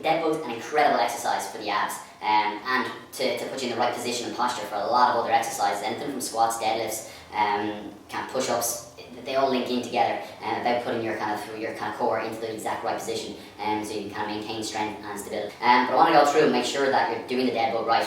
Deadbug's an incredible exercise for the abs, and to put you in the right position and posture for a lot of other exercises, anything from squats, deadlifts, kind of push-ups. They all link in together about putting your kind of core into the exact right position, so you can kind of maintain strength and stability. But I want to go through and make sure that you're doing the Deadbug right.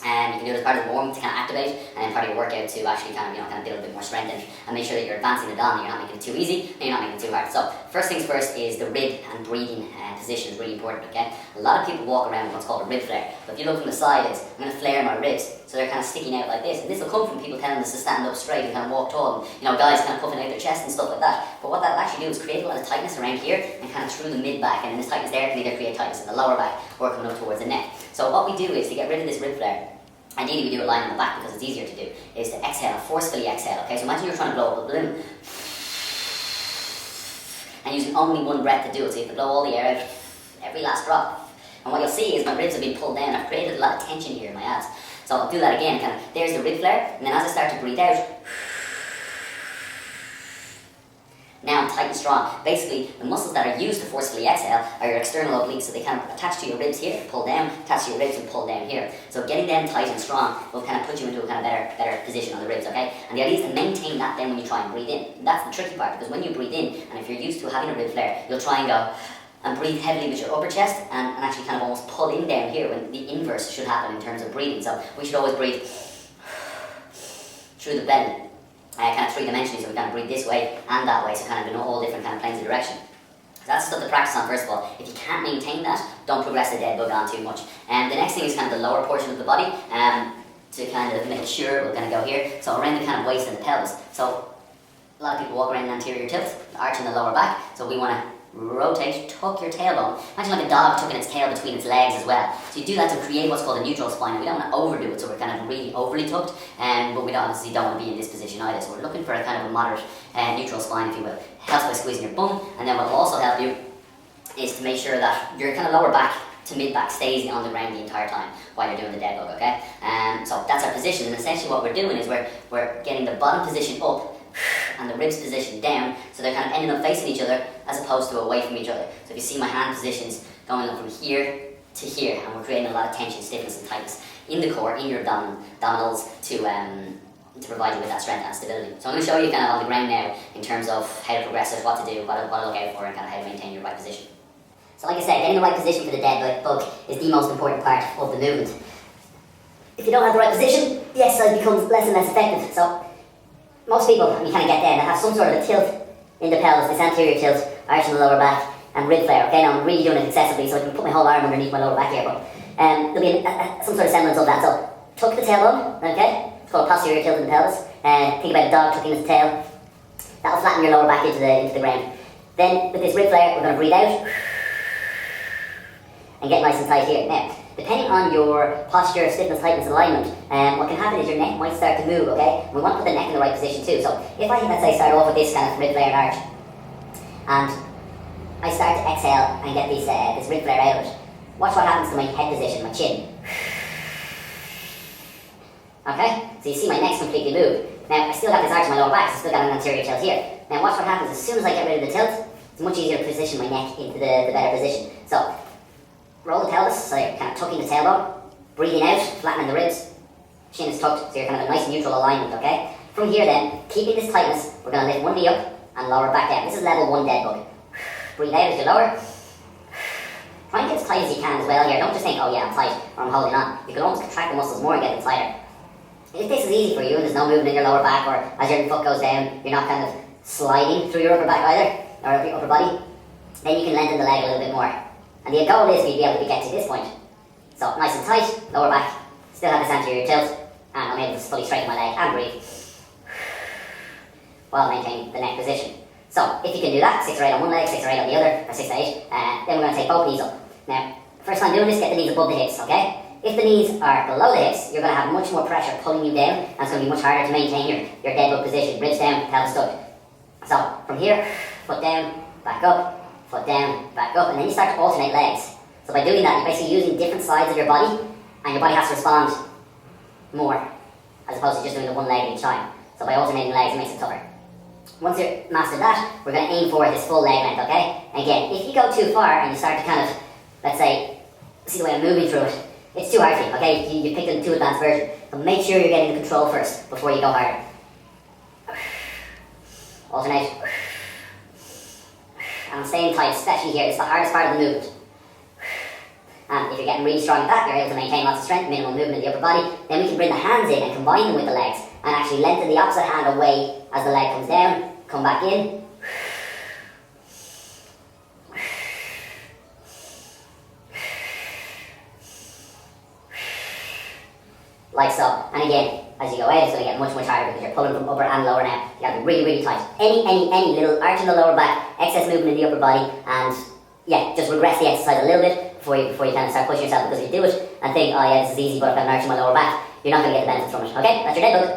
You can do it as part of the warm to kind of activate, and then part of your workout to actually kind of build a bit more strength and make sure that you're advancing the DOM, you're not making it too easy and you're not making it too hard. So first things first is the rib and breathing position is really important. Okay, a lot of people walk around with what's called a rib flare. But if you look from the side, I'm going to flare my ribs, so they're kind of sticking out like this. And this will come from people telling us to stand up straight and kind of walk tall, and guys kind of puffing out their chest and stuff like that. But what that will actually do is create a lot of tightness around here and kind of through the mid back, and then this tightness there can either create tightness in the lower back or coming up towards the neck. So what we do is to get rid of this rib flare. Ideally we do it lying on the back because it's easier to do, is to exhale, forcefully exhale, okay? So imagine you're trying to blow up a balloon and using only one breath to do it, so you have to blow all the air out, every last drop. And what you'll see is my ribs have been pulled down. I've created a lot of tension here in my abs. So I'll do that again, there's the rib flare, and then as I start to breathe out, now I'm tight and strong. Basically, the muscles that are used to forcefully exhale are your external obliques, so they kind of attach to your ribs here, pull down, attach to your ribs and pull down here. So getting them tight and strong will kind of put you into a kind of better position on the ribs, okay? And the idea is to maintain that then when you try and breathe in. That's the tricky part, because when you breathe in, and if you're used to having a rib flare, you'll try and go and breathe heavily with your upper chest and actually kind of almost pull in down here when the inverse should happen in terms of breathing. So we should always breathe through the belly. Kind of three-dimensionally, so we kind of breathe this way and that way, so kind of in all different kind of planes of direction. So that's stuff to practice on first of all. If you can't maintain that, don't progress the Deadbug on too much. The next thing is kind of the lower portion of the body, to kind of make sure we're going to go here. So around the kind of waist and the pelvis. So a lot of people walk around an anterior tilt, arching the lower back, so we want to rotate, tuck your tailbone. Imagine like a dog tucking its tail between its legs as well. So you do that to create what's called a neutral spine. We don't want to overdo it, so we're kind of really overly tucked, but we obviously don't want to be in this position either. So we're looking for a kind of a moderate neutral spine, if you will. Helps by squeezing your bum, and then what will also help you is to make sure that your kind of lower back to mid back stays on the ground the entire time while you're doing the Deadbug, okay? So that's our position, and essentially what we're doing is we're getting the bottom position up and the ribs position down, so they're kind of ending up facing each other as opposed to away from each other. So if you see my hand positions going up from here to here, and we're creating a lot of tension, stiffness and tightness in the core, in your abdominals to provide you with that strength and stability. So I'm going to show you kind of on the ground now in terms of how to progress it, what to do, what to look out for, and kind of how to maintain your right position. So like I said, getting the right position for the Deadbug is the most important part of the movement. If you don't have the right position, the exercise becomes less and less effective. So most people, when you kind of get there, they have some sort of a tilt in the pelvis, this anterior tilt, arch in the lower back, and rib flare. Okay, now I'm really doing it excessively, so I can put my whole arm underneath my lower back here, but there'll be some sort of semblance of that. So tuck the tailbone, okay? It's called posterior tilt in the pelvis. Think about a dog tucking his tail. That'll flatten your lower back into the ground. Then with this rib flare, we're going to breathe out and get nice and tight here. Now, depending on your posture, stiffness, tightness, alignment, what can happen is your neck might start to move, okay? We want to put the neck in the right position too. So if I, let's say, start off with this kind of rib flare and arch, and I start to exhale and get this rib flare out of it, watch what happens to my head position, my chin. Okay? So you see my neck's completely moved. Now, I still have this arch in my lower back, so I've still got an anterior tilt here. Now watch what happens as soon as I get rid of the tilt, it's much easier to position my neck into the better position. So, roll the pelvis, so you're kind of tucking the tailbone, breathing out, flattening the ribs, chin is tucked, so you're kind of a nice neutral alignment, okay? From here then, keeping this tightness, we're going to lift one knee up and lower it back down. This is level 1 Deadbug. Breathe out as you lower. Try and get as tight as you can as well here. Don't just think, oh yeah, I'm tight, or I'm holding on. You can almost contract the muscles more and get them tighter. If this is easy for you and there's no movement in your lower back, or as your foot goes down, you're not kind of sliding through your upper back either, or your upper body, then you can lengthen the leg a little bit more. And the goal is for you to be able to get to this point. So nice and tight, lower back, still have this anterior tilt, and I'm able to fully straighten my leg and breathe while maintaining the neck position. So if you can do that, 6 or 8 on one leg, 6 or 8 on the other, or 6 or 8, then we're going to take both knees up. Now, first time doing this, get the knees above the hips, okay? If the knees are below the hips, you're going to have much more pressure pulling you down, and it's going to be much harder to maintain your Deadbug position. Ribs down, pelvis tucked. So from here, foot down, back up, foot down, back up, and then you start to alternate legs. So by doing that, you're basically using different sides of your body, and your body has to respond more, as opposed to just doing the one leg each time. So by alternating legs, it makes it tougher. Once you've mastered that, we're going to aim for this full leg length, okay? Again, if you go too far and you start to kind of, let's say, See the way I'm moving through it? It's too hard for you, okay? You picked a too advanced version. So make sure you're getting the control first before you go harder. Alternate. And I'm staying tight, especially here. It's the hardest part of the movement. And if you're getting really strong at that, you're able to maintain lots of strength, minimal movement in the upper body. Then we can bring the hands in and combine them with the legs and actually lengthen the opposite hand away as the leg comes down, come back in. Like so. And again, as you go out, it's going to get much, much harder because you're pulling from upper and lower now. You have to be really, really tight. Any little arch in the lower back, excess movement in the upper body, and yeah, just regress the exercise a little bit before you kind of start pushing yourself, because if you do it and think, oh yeah, this is easy, but I've got an arch in my lower back, you're not going to get the benefits from it. Okay, that's your dead bug.